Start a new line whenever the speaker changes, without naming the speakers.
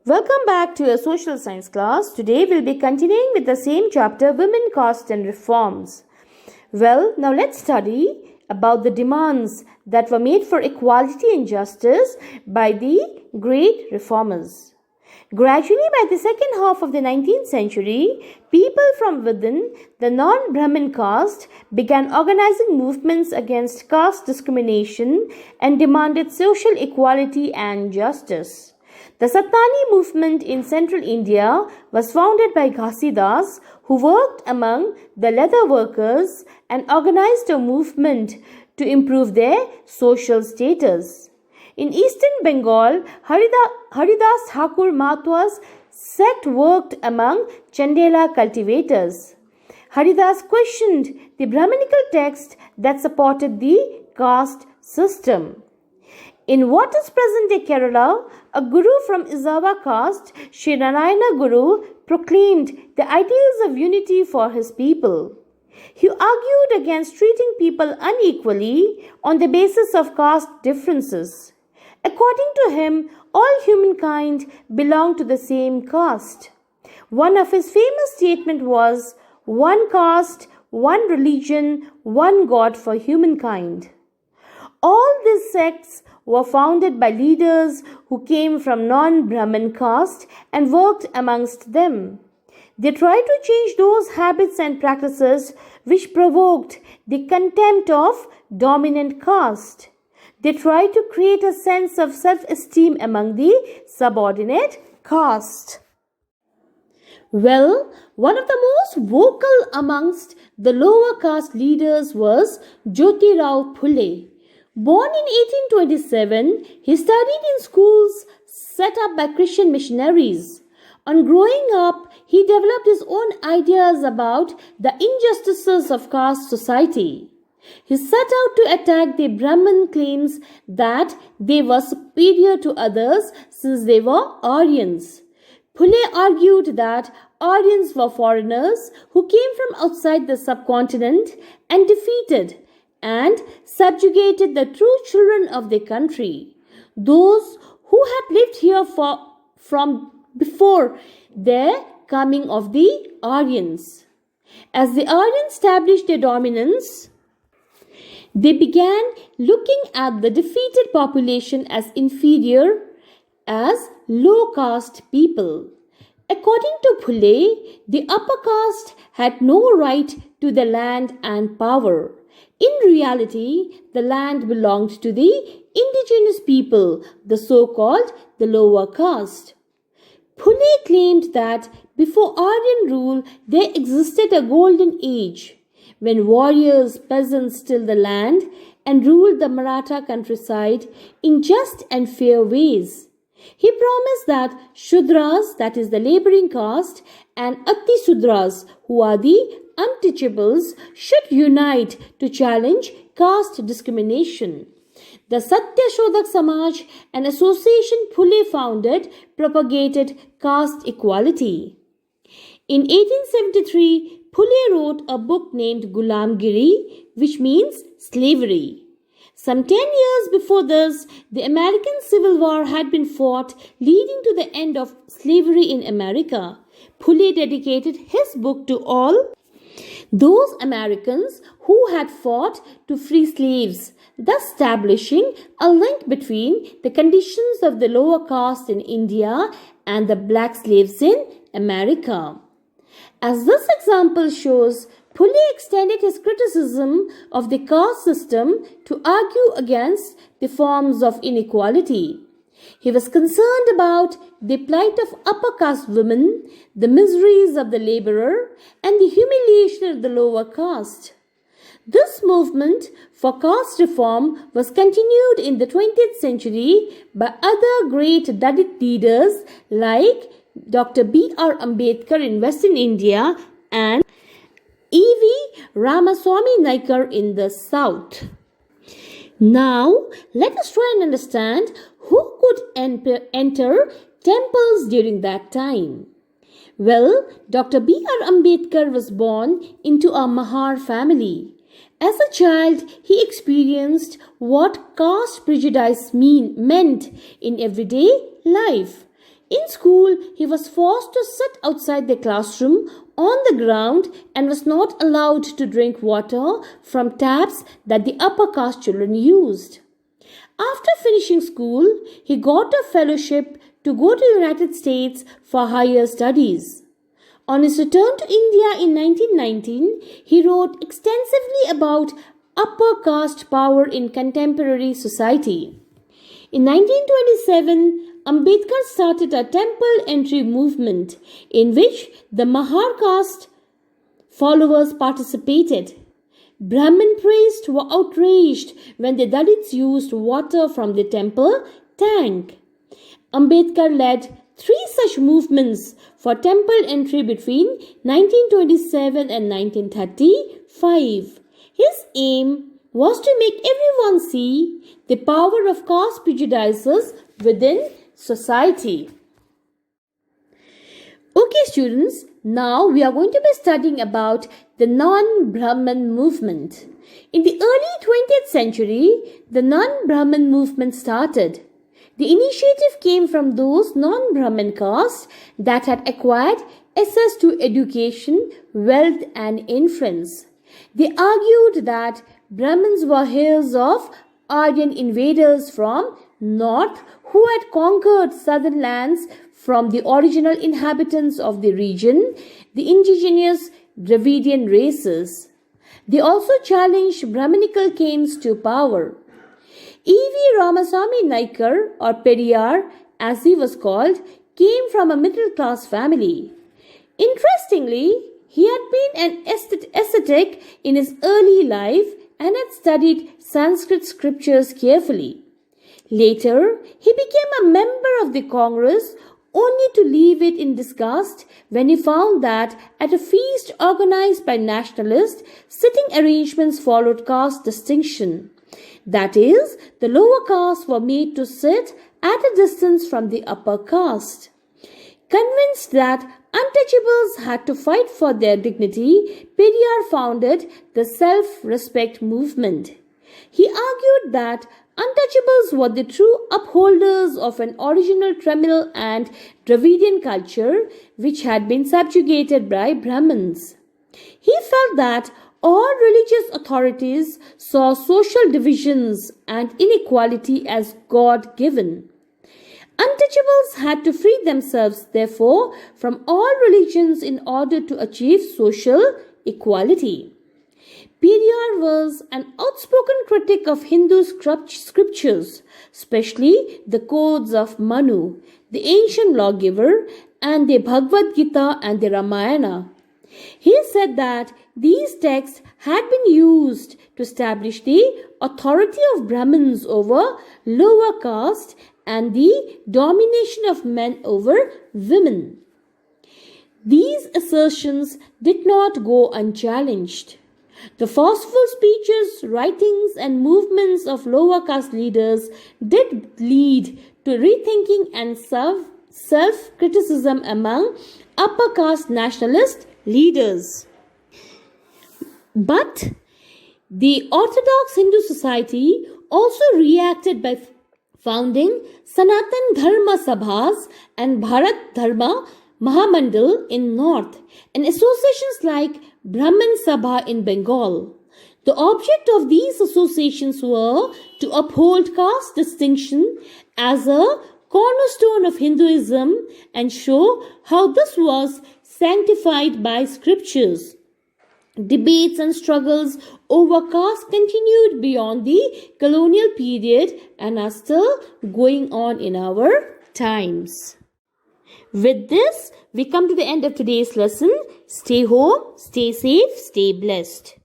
Welcome back to your social science class. Today we'll be continuing with the same chapter, Women, Caste and Reforms. Well, now let's study about the demands that were made for equality and justice by the great reformers. Gradually, by the second half of the 19th century, people from within the non-Brahmin caste began organizing movements against caste discrimination and demanded social equality and justice. The Satani movement in central India was founded by Ghasidas, who worked among the leather workers and organized a movement to improve their social status. In eastern Bengal, Haridas Thakur Mathwa's sect worked among Chandela cultivators. Haridas questioned the Brahminical text that supported the caste system. In what is present-day Kerala, a guru from Izava caste, Sri Narayana Guru, proclaimed the ideals of unity for his people. He argued against treating people unequally on the basis of caste differences. According to him, all humankind belonged to the same caste. One of his famous statements was, "One caste, one religion, one God for humankind." All these sects were founded by leaders who came from non-Brahmin caste and worked amongst them. They tried to change those habits and practices which provoked the contempt of dominant caste. They tried to create a sense of self-esteem among the subordinate caste. Well, one of the most vocal amongst the lower caste leaders was Jyotirao Phule. Born in 1827, he studied in schools set up by Christian missionaries. On growing up, he developed his own ideas about the injustices of caste society. He set out to attack the Brahmin claims that they were superior to others since they were Aryans. Phule argued that Aryans were foreigners who came from outside the subcontinent and defeated and subjugated the true children of their country, those who had lived here from before the coming of the Aryans. As the Aryans established their dominance, they began looking at the defeated population as inferior, as low caste people. According to Phule, the upper caste had no right to the land and power. In reality, the land belonged to the indigenous people, the so-called the lower caste. Phule claimed that before Aryan rule, there existed a golden age when warriors, peasants tilled the land and ruled the Maratha countryside in just and fair ways. He promised that Shudras, that is the laboring caste, and Ati Sudras, who are the untouchables, should unite to challenge caste discrimination. The Satya Shodhak Samaj, an association Phule founded, propagated caste equality. In 1873, Phule wrote a book named Gulamgiri, which means slavery. Some 10 years before this, the American Civil War had been fought, leading to the end of slavery in America. Phule dedicated his book to all those Americans who had fought to free slaves, thus establishing a link between the conditions of the lower caste in India and the black slaves in America. As this example shows, Phule extended his criticism of the caste system to argue against the forms of inequality. He was concerned about the plight of upper caste women, the miseries of the laborer, and the humiliation of the lower caste. This movement for caste reform was continued in the 20th century by other great Dalit leaders like Dr. BR Ambedkar in Western India and E.V. Ramaswamy Naikar in the South. Now, let us try and understand who could enter temples during that time. Well, Dr. B.R. Ambedkar was born into a Mahar family. As a child, he experienced what caste prejudice meant in everyday life. In school, he was forced to sit outside the classroom on the ground and was not allowed to drink water from taps that the upper caste children used. After finishing school, he got a fellowship to go to the United States for higher studies. On his return to India in 1919, he wrote extensively about upper caste power in contemporary society. In 1927, Ambedkar started a temple entry movement in which the Mahar caste followers participated. Brahmin priests were outraged when the Dalits used water from the temple tank. Ambedkar led 3 such movements for temple entry between 1927 and 1935. His aim was to make everyone see the power of caste prejudices within society. Okay students, now we are going to be studying about the non-Brahman movement. In the early 20th century, the non-Brahman movement started. The initiative came from those non-Brahman castes that had acquired access to education, wealth and influence. They argued that Brahmins were heirs of Aryan invaders from north who had conquered southern lands from the original inhabitants of the region, the indigenous Dravidian races. They also challenged Brahminical claims to power. E.V. Ramasamy Naikar, or Periyar as he was called, came from a middle-class family. Interestingly, he had been an ascetic in his early life and had studied Sanskrit scriptures carefully. Later, he became a member of the Congress only to leave it in disgust when he found that at a feast organized by nationalists, sitting arrangements followed caste distinction. That is, the lower castes were made to sit at a distance from the upper caste. Convinced that untouchables had to fight for their dignity, Periyar founded the self-respect movement. He argued that untouchables were the true upholders of an original Tamil and Dravidian culture which had been subjugated by Brahmins. He felt that all religious authorities saw social divisions and inequality as God-given. Untouchables had to free themselves, therefore, from all religions in order to achieve social equality. Periyar was an outspoken critic of Hindu scriptures, especially the codes of Manu, the ancient lawgiver, and the Bhagavad Gita and the Ramayana. He said that these texts had been used to establish the authority of Brahmins over lower caste and the domination of men over women. These assertions did not go unchallenged. The forceful speeches, writings, and movements of lower caste leaders did lead to rethinking and self-criticism among upper caste nationalist leaders. But the Orthodox Hindu society also reacted by founding Sanatan Dharma Sabhas and Bharat Dharma Mahamandal in North and associations like Brahman Sabha in Bengal. The object of these associations were to uphold caste distinction as a cornerstone of Hinduism and show how this was sanctified by scriptures. Debates and struggles over caste continued beyond the colonial period and are still going on in our times. With this, we come to the end of today's lesson. Stay home, stay safe, stay blessed.